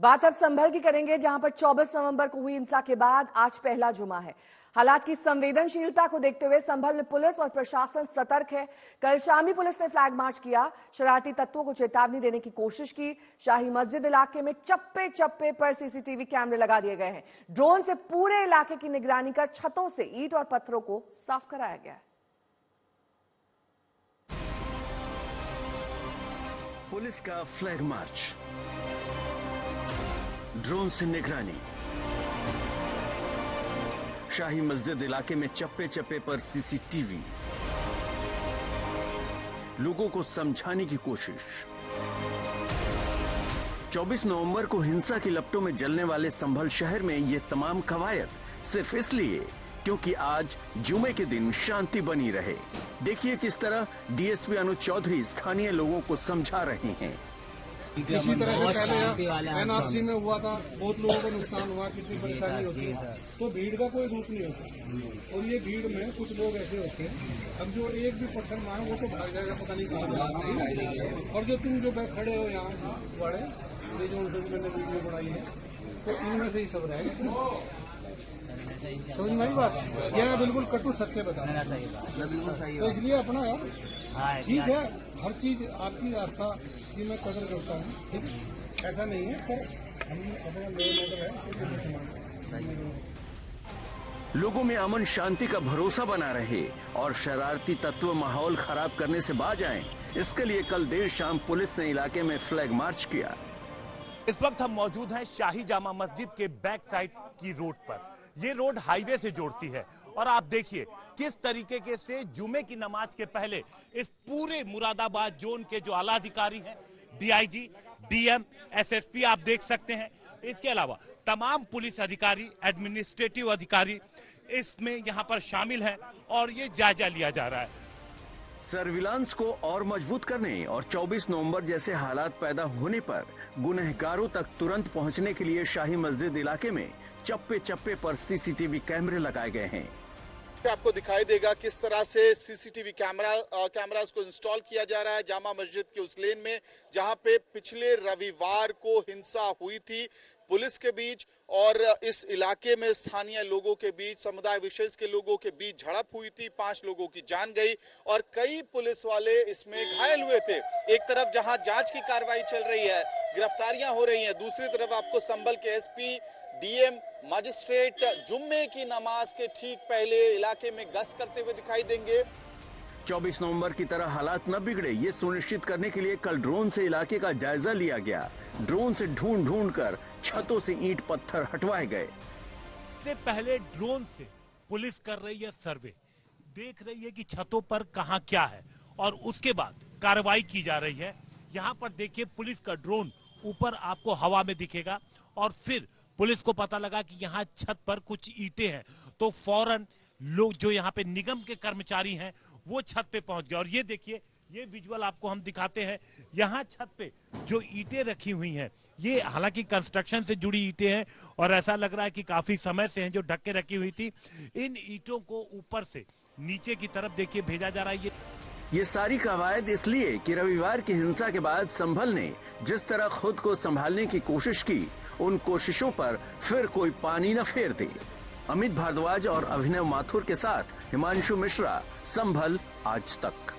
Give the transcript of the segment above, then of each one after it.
बात अब संभल की करेंगे, जहां पर 24 नवंबर को हुई हिंसा के बाद आज पहला जुमा है। हालात की संवेदनशीलता को देखते हुए संभल में पुलिस और प्रशासन सतर्क है। कल शामी पुलिस ने फ्लैग मार्च किया, शरारती तत्वों को चेतावनी देने की कोशिश की। शाही मस्जिद इलाके में चप्पे चप्पे पर सीसीटीवी कैमरे लगा दिए गए हैं। ड्रोन से पूरे इलाके की निगरानी कर छतों से ईंट और पत्थरों को साफ कराया गया है। पुलिस का फ्लैग मार्च, ड्रोन से निगरानी, शाही मस्जिद इलाके में चप्पे चप्पे पर सीसीटीवी, लोगों को समझाने की कोशिश। 24 नवंबर को हिंसा की लपटों में जलने वाले संभल शहर में ये तमाम कवायद सिर्फ इसलिए क्योंकि आज जुमे के दिन शांति बनी रहे। देखिए किस तरह डीएसपी अनुज चौधरी स्थानीय लोगों को समझा रहे हैं। इसी तरह से पहले एनआरसी में हुआ था, बहुत लोगों को नुकसान हुआ, कितनी परेशानी होती है। तो भीड़ का कोई रूप नहीं होता, और ये भीड़ में कुछ लोग ऐसे होते हैं, अब जो एक भी पत्थर मारे वो तो भाग जाएगा, पता नहीं कहाँ। और जो तुम जो खड़े हो यहाँ बड़े, ये जो मैंने वीडियो बनाई है, तो इनमें से ही सब रहेगा। समझ में आई बात? यह बिल्कुल कटु सत्य बता, तो इसलिए अपना यार ठीक है, हर चीज आपकी आस्था की मैं कदर करता हूँ, ठीक है, ऐसा नहीं है, पर हम अपना लेवल है। लोगों में अमन शांति का भरोसा बना रहे और शरारती तत्व माहौल खराब करने से बाज आएं, इसके लिए कल देर शाम पुलिस ने इलाके में फ्लैग मार्च किया। इस वक्त हम मौजूद हैं शाही जामा मस्जिद के बैक साइड की रोड पर। ये रोड हाईवे से जोड़ती है और आप देखिए किस तरीके के से जुमे की नमाज के पहले इस पूरे मुरादाबाद जोन के जो आला अधिकारी हैं, डीआईजी, डीएम, एसएसपी आप देख सकते हैं, इसके अलावा तमाम पुलिस अधिकारी, एडमिनिस्ट्रेटिव अधिकारी इसमें यहां पर शामिल हैं और ये जायजा लिया जा रहा है। सर्विलांस को और मजबूत करने और 24 नवंबर जैसे हालात पैदा होने पर गुनहगारों तक तुरंत पहुंचने के लिए शाही मस्जिद इलाके में चप्पे चप्पे पर सीसीटीवी कैमरे लगाए गए हैं। आपको दिखाई देगा किस तरह से सीसीटीवी कैमरास को इंस्टॉल किया जा रहा है जामा मस्जिद के उस लेन में जहां पे पिछले रविवार को हिंसा हुई थी पुलिस के बीच और इस इलाके में स्थानीय लोगों के बीच, समुदाय विशेष के लोगों के बीच झड़प हुई थी। 5 लोगों की जान गई और कई पुलिस वाले इसमें घायल हुए थे। एक तरफ जहां जांच की कार्रवाई चल रही है, गिरफ्तारियां हो रही हैं, दूसरी तरफ आपको संभल के एसपी, डीएम, मजिस्ट्रेट जुम्मे की नमाज के ठीक पहले इलाके में गश्त करते हुए दिखाई देंगे। 24 नवंबर की तरह हालात न बिगड़े, ये सुनिश्चित करने के लिए कल ड्रोन से इलाके का जायजा लिया गया। ड्रोन से ढूंढ कर छतों से ईंट पत्थर हटवाए गए। से पहले ड्रोन से पुलिस कर रही है सर्वे, देख रही है कि छतों पर कहां क्या है और उसके बाद कार्रवाई की जा रही है। यहां पर देखिए पुलिस का ड्रोन ऊपर आपको हवा में दिखेगा और फिर पुलिस को पता लगा कि यहाँ छत पर कुछ ईंटें हैं तो फौरन लोग जो यहाँ पे निगम के कर्मचारी हैं वो छत पे पहुंच गए। और ये देखिए, ये विजुअल आपको हम दिखाते हैं, यहाँ छत पे जो ईंटें रखी हुई हैं, ये हालांकि कंस्ट्रक्शन से जुड़ी ईंटें हैं और ऐसा लग रहा है कि काफी समय से हैं जो ढक के रखी हुई थी। इन ईंटों को ऊपर से नीचे की तरफ देखिए भेजा जा रहा है। ये सारी कवायद इसलिए कि रविवार की हिंसा के बाद संभल ने जिस तरह खुद को संभालने की कोशिश की, उन कोशिशों पर फिर कोई पानी न फेर दे। अमित भारद्वाज और अभिनव माथुर के साथ हिमांशु मिश्रा, संभल आज तक।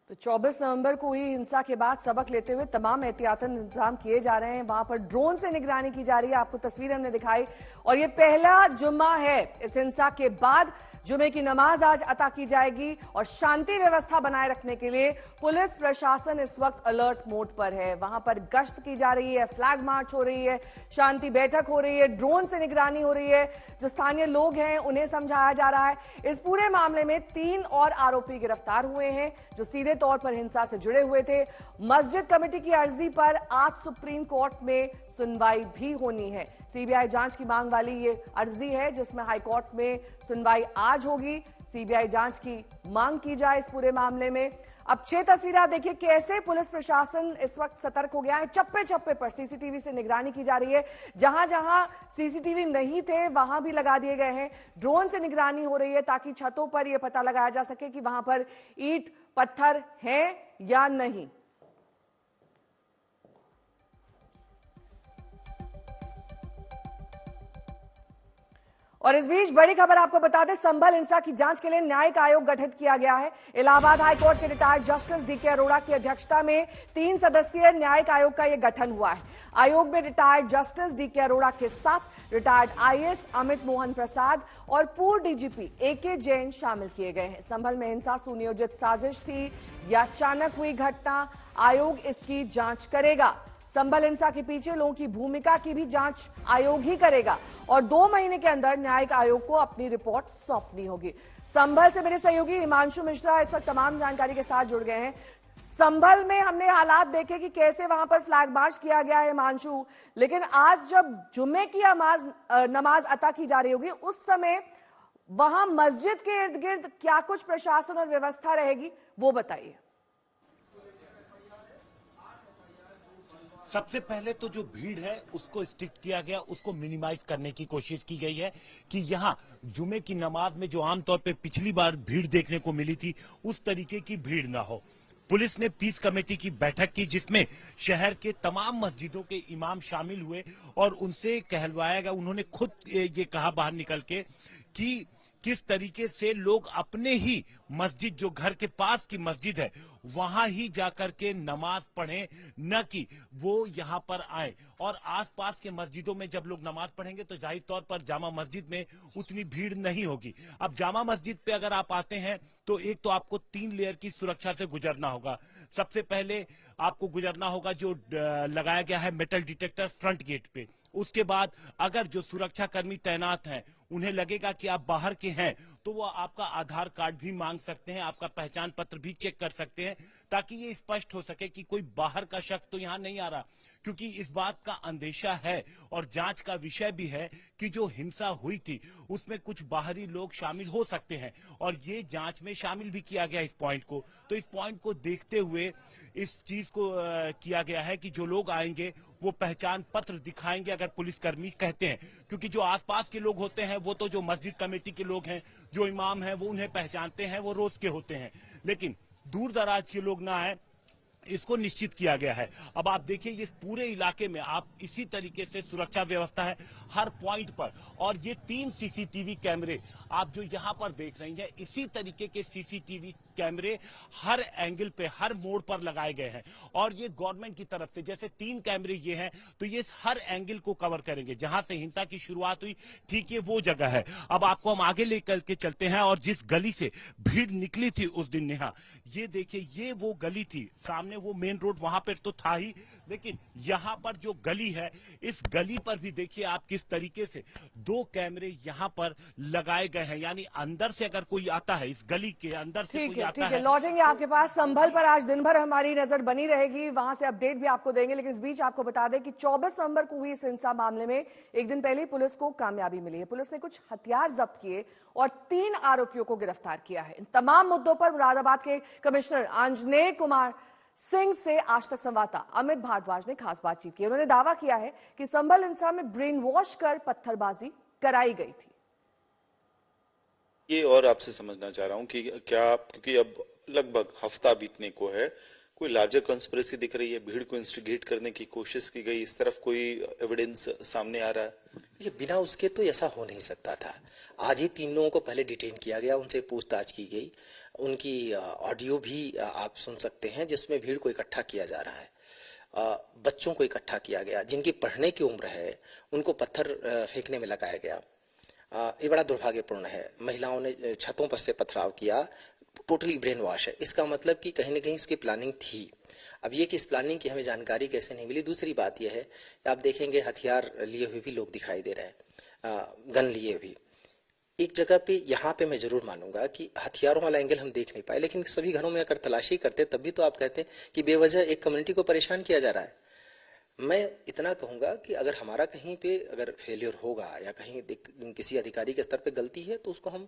तो 24 नवंबर को हुई हिंसा के बाद सबक लेते हुए तमाम एहतियातन इंतजाम किए जा रहे हैं। वहां पर ड्रोन से निगरानी की जा रही है, आपको तस्वीर हमने दिखाई। और ये पहला जुम्मा है इस हिंसा के बाद। जुमे की नमाज आज अता की जाएगी और शांति व्यवस्था बनाए रखने के लिए पुलिस प्रशासन इस वक्त अलर्ट मोड पर है। वहां पर गश्त की जा रही है, फ्लैग मार्च हो रही है, शांति बैठक हो रही है, ड्रोन से निगरानी हो रही है। जो स्थानीय लोग हैं उन्हें समझाया जा रहा है। इस पूरे मामले में 3 और आरोपी गिरफ्तार हुए हैं जो सीधे तौर पर हिंसा से जुड़े हुए थे। मस्जिद कमेटी की अर्जी पर आज सुप्रीम कोर्ट में सुनवाई भी होनी है। सीबीआई जांच की मांग वाली ये अर्जी है जिसमें हाईकोर्ट में सुनवाई आज होगी। सीबीआई जांच की मांग की जाए इस पूरे मामले में। अब 6 तस्वीरें आप देखिए कैसे पुलिस प्रशासन इस वक्त सतर्क हो गया है। चप्पे चप्पे पर सीसीटीवी से निगरानी की जा रही है। जहां जहां सीसीटीवी नहीं थे वहां भी लगा दिए गए हैं। ड्रोन से निगरानी हो रही है ताकि छतों पर यह पता लगाया जा सके कि वहां पर ईंट पत्थर हैं या नहीं। और इस बीच बड़ी खबर आपको बता दें, संभल हिंसा की जांच के लिए न्यायिक आयोग गठित किया गया है। इलाहाबाद हाईकोर्ट के रिटायर्ड जस्टिस डीके अरोड़ा की अध्यक्षता में 3 सदस्यीय न्यायिक आयोग का यह गठन हुआ है। आयोग में रिटायर्ड जस्टिस डीके अरोड़ा के साथ रिटायर्ड आईएएस अमित मोहन प्रसाद और पूर्व डीजीपी एके जैन शामिल किए गए हैं। संभल में हिंसा सुनियोजित साजिश थी या अचानक हुई घटना, आयोग इसकी जांच करेगा। संभल हिंसा के पीछे लोगों की भूमिका की भी जांच आयोग ही करेगा और 2 महीने के अंदर न्यायिक आयोग को अपनी रिपोर्ट सौंपनी होगी। संभल से मेरे सहयोगी हिमांशु मिश्रा इस वक्त तमाम जानकारी के साथ जुड़ गए हैं। संभल में हमने हालात देखे कि कैसे वहां पर फ्लैग मार्च किया गया है हिमांशु, लेकिन आज जब जुम्मे की नमाज अता की जा रही होगी उस समय वहां मस्जिद के इर्द गिर्द क्या कुछ प्रशासन और व्यवस्था रहेगी, वो बताइए। सबसे पहले तो जो भीड़ है उसको स्ट्रिक्ट किया गया, उसको मिनिमाइज करने की कोशिश की गई है कि यहां जुमे की नमाज में जो आमतौर पे पिछली बार भीड़ देखने को मिली थी उस तरीके की भीड़ ना हो। पुलिस ने पीस कमेटी की बैठक की जिसमें शहर के तमाम मस्जिदों के इमाम शामिल हुए और उनसे कहलवाया गया। उन्होंने खुद ये कहा बाहर निकल के कि किस तरीके से लोग अपने ही मस्जिद, जो घर के पास की मस्जिद है, वहां ही जाकर के नमाज पढ़ें, न कि वो यहां पर आए। और आसपास के मस्जिदों में जब लोग नमाज पढ़ेंगे तो जाहिर तौर पर जामा मस्जिद में उतनी भीड़ नहीं होगी। अब जामा मस्जिद पे अगर आप आते हैं तो एक तो आपको 3 लेयर की सुरक्षा से गुजरना होगा। सबसे पहले आपको गुजरना होगा जो लगाया गया है मेटल डिटेक्टर फ्रंट गेट पे। उसके बाद अगर जो सुरक्षा कर्मी तैनात हैं उन्हें लगेगा कि आप बाहर के हैं तो वो आपका आधार कार्ड भी मांग सकते हैं, आपका पहचान पत्र भी चेक कर सकते हैं, ताकि ये स्पष्ट हो सके कि कोई बाहर का शख्स तो यहाँ नहीं आ रहा। क्योंकि इस बात का अंदेशा है और जांच का विषय भी है कि जो हिंसा हुई थी उसमें कुछ बाहरी लोग शामिल हो सकते हैं और ये जांच में शामिल भी किया गया इस पॉइंट को। तो इस पॉइंट को देखते हुए इस चीज को किया गया है कि जो लोग आएंगे वो पहचान पत्र दिखाएंगे अगर पुलिसकर्मी कहते हैं, क्योंकि जो आसपास के लोग होते हैं वो तो जो मस्जिद कमेटी के लोग हैं, जो इमाम हैं, वो उन्हें पहचानते हैं, वो रोज के होते हैं। लेकिन दूर दराज के लोग ना आए, इसको निश्चित किया गया है। अब आप देखिए इस पूरे इलाके में आप इसी तरीके से सुरक्षा व्यवस्था है हर पॉइंट पर। और ये 3 सीसीटीवी कैमरे आप जो यहां पर देख रही हैं, इसी तरीके के सीसीटीवी कैमरे हर एंगल पे, हर मोड़ पर लगाए गए हैं। और ये गवर्नमेंट की तरफ से जैसे 3 कैमरे ये हैं तो ये हर एंगल को कवर करेंगे। जहां से हिंसा की शुरुआत हुई ठीक ये वो जगह है। अब आपको हम आगे लेकर के चलते हैं और जिस गली से भीड़ निकली थी उस दिन नेहा, ये देखिए ये वो गली थी। सामने वो मेन रोड वहां पर तो था ही, लेकिन यहां पर जो गली है इस गली पर भी देखिए आप किस तरीके से 2 कैमरे यहां पर लगाए गए हैं। यानी अंदर से अगर कोई आता है, इस गली के अंदर से कोई आता है। लौटेंगे आपके पास। संभल पर आज दिन भर हमारी नजर बनी रहेगी, वहां से अपडेट भी आपको देंगे। लेकिन इस बीच आपको बता दें कि 24 नवंबर को हुई इस हिंसा मामले में एक दिन पहले पुलिस को कामयाबी मिली है। पुलिस ने कुछ हथियार जब्त किए और 3 आरोपियों को गिरफ्तार किया है। इन तमाम मुद्दों पर मुरादाबाद के कमिश्नर आंजनेय कुमार सिंह से आज तक संवाददाता अमित भारद्वाज ने खास बातचीत की। उन्होंने दावा किया है कि संभल हिंसा में ब्रेन वॉश कर पत्थरबाजी कराई गई थी। ये और आपसे समझना चाह रहा हूं कि क्या, क्योंकि अब लगभग हफ्ता बीतने को है, कोई लार्जर कॉन्स्पिरेसी दिख रही है, भीड़ को इंस्टिगेट करने की कोशिश की गई, इस तरफ कोई एविडेंस सामने आ रहा है? ये बिना उसके तो ऐसा हो नहीं सकता था। आज ही 3 लोगों को पहले डिटेन किया गया, उनसे पूछताछ की गई, उनकी ऑडियो भी आप सुन सकते हैं जिसमें भीड़ को इकट्ठा किया जा रहा है। बच्चों को इकट्ठा किया गया, जिनकी पढ़ने की उम्र है उनको पत्थर फेंकने में लगाया गया। ये बड़ा दुर्भाग्यपूर्ण है। महिलाओं ने छतों पर से पथराव किया, टोटली ब्रेन वॉश है। इसका मतलब कि कहीं न कहीं इसकी प्लानिंग थी। अब ये कि इस प्लानिंग की हमें जानकारी कैसे नहीं मिली। दूसरी बात यह है कि आप देखेंगे हथियार लिए हुए भी लोग दिखाई दे रहे हैं, गन लिए हुए। एक जगह पे यहाँ पे मैं जरूर मानूंगा कि हथियारों वाला एंगल हम देख नहीं पाए, लेकिन सभी घरों में अगर तलाशी करते तब भी तो आप कहते हैं कि बेवजह एक कम्युनिटी को परेशान किया जा रहा है। मैं इतना कहूंगा कि अगर हमारा कहीं पे अगर फेलियर होगा या कहीं किसी अधिकारी के स्तर पे गलती है तो उसको हम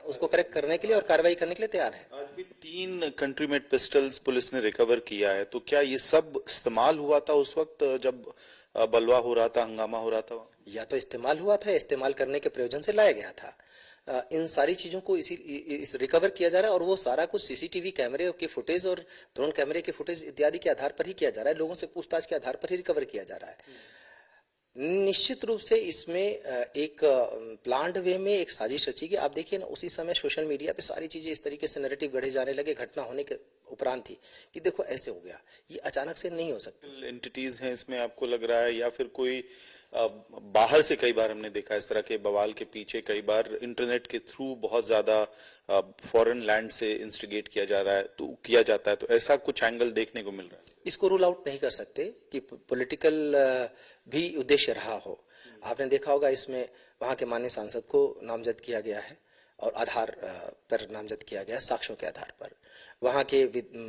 उसको करेक्ट करने के लिए और कार्रवाई करने के लिए तैयार हैं। आज भी 3 कंट्री मेड पिस्टल्स पुलिस ने रिकवर किया है, तो क्या ये सब इस्तेमाल हुआ था उस वक्त जब बलवा हो रहा था, हंगामा हो रहा था? या तो इस्तेमाल हुआ था, इस्तेमाल करने के प्रयोजन से लाया गया था। इन सारी चीजों को इस रिकवर किया जा रहा है और वो सारा कुछ सीसीटीवी कैमरे के फुटेज और ड्रोन कैमरे के फुटेज इत्यादि के आधार पर ही किया जा रहा है। लोगों से पूछताछ के आधार पर ही रिकवर किया जा रहा है। निश्चित रूप से इसमें एक प्लान्ड वे में एक साजिश रची गई। आप देखिए ना, उसी समय सोशल मीडिया पे सारी चीजें इस तरीके से नैरेटिव गढ़े जाने लगे घटना होने के उपरांत ही कि देखो ऐसे हो गया, ये अचानक से नहीं हो सकता। एंटिटीज हैं इसमें आपको लग रहा है, या फिर कोई बाहर से? कई बार हमने देखा इस तरह के बवाल के पीछे कई बार इंटरनेट के थ्रू बहुत ज्यादा फॉरेन लैंड से इंस्टिगेट किया जा रहा है, तो किया जाता है, तो ऐसा कुछ एंगल देखने को मिल रहा है। इसको रूल आउट नहीं कर सकते कि पॉलिटिकल भी उद्देश्य रहा हो। आपने देखा होगा इसमें वहां के माननीय सांसद को नामजद किया गया है और आधार पर नामजद किया गया है, साक्ष्यों के आधार पर। वहां के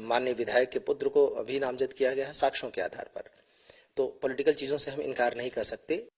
माननीय विधायक के पुत्र को भी नामजद किया गया है साक्ष्यों के आधार पर। तो पॉलिटिकल चीजों से हम इनकार नहीं कर सकते।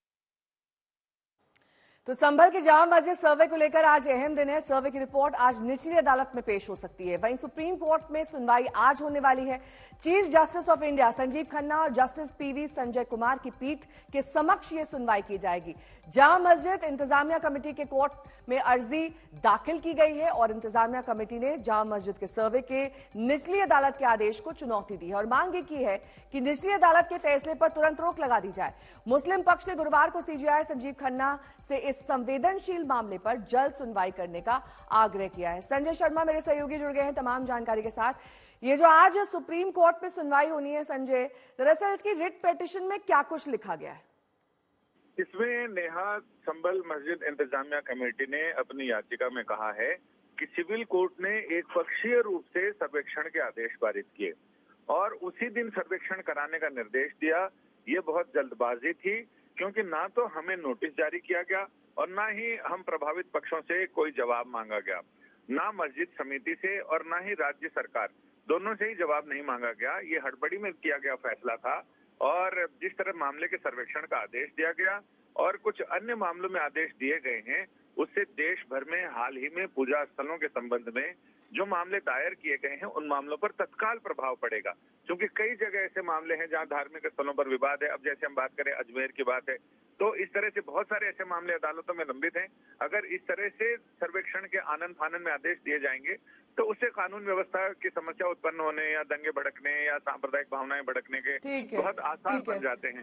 तो संभल के जामा मस्जिद सर्वे को लेकर आज अहम दिन है। सर्वे की रिपोर्ट आज निचली अदालत में पेश हो सकती है। वहीं सुप्रीम कोर्ट में सुनवाई आज होने वाली है। Chief justice of India Sanjeev Khanna और जस्टिस पीवी संजय कुमार की पीठ के समक्ष ये सुनवाई की जाएगी। जामा मस्जिद इंतजामिया कमेटी के कोर्ट में अर्जी दाखिल की गई है और इंतजामिया कमेटी ने जामा मस्जिद के सर्वे के निचली अदालत के आदेश को चुनौती दी है और मांग की है कि निचली अदालत के फैसले पर तुरंत रोक लगा दी जाए। मुस्लिम पक्ष ने गुरुवार को सीजेआई संजीव खन्ना से इस संवेदनशील मामले पर जल्द सुनवाई करने का आग्रह किया है। संजय शर्मा मेरे सहयोगी जुड़ गए हैं तमाम जानकारी के साथ। ये जो आज सुप्रीम कोर्ट में सुनवाई होनी है संजय, दरअसल इसकी रिट पिटीशन में क्या कुछ लिखा गया है? इसमें नेहा, संभल मस्जिद इंतजामिया कमेटी ने अपनी याचिका में कहा है कि सिविल कोर्ट ने एक पक्षीय रूप से सर्वेक्षण के आदेश पारित किए और उसी दिन सर्वेक्षण कराने का निर्देश दिया। ये बहुत जल्दबाजी थी क्योंकि ना तो हमें नोटिस जारी किया गया और ना ही हम प्रभावित पक्षों से कोई जवाब मांगा गया, ना मस्जिद समिति से और ना ही राज्य सरकार, दोनों से ही जवाब नहीं मांगा गया। ये हड़बड़ी में किया गया फैसला था और जिस तरह मामले के सर्वेक्षण का आदेश दिया गया और कुछ अन्य मामलों में आदेश दिए गए हैं, उससे देश भर में हाल ही में पूजा स्थलों के संबंध में जो मामले दायर किए गए हैं उन मामलों पर तत्काल प्रभाव पड़ेगा। क्योंकि कई जगह ऐसे मामले हैं जहां धार्मिक स्थलों पर विवाद है। अब जैसे हम बात करें अजमेर की बात है, तो इस तरह से बहुत सारे ऐसे मामले अदालतों में लंबित हैं। अगर इस तरह से सर्वेक्षण के आनन फानन में आदेश दिए जाएंगे तो उससे कानून व्यवस्था की समस्या उत्पन्न होने या दंगे भड़कने या सांप्रदायिक भावनाएं भड़कने के बहुत आसार बन जाते हैं।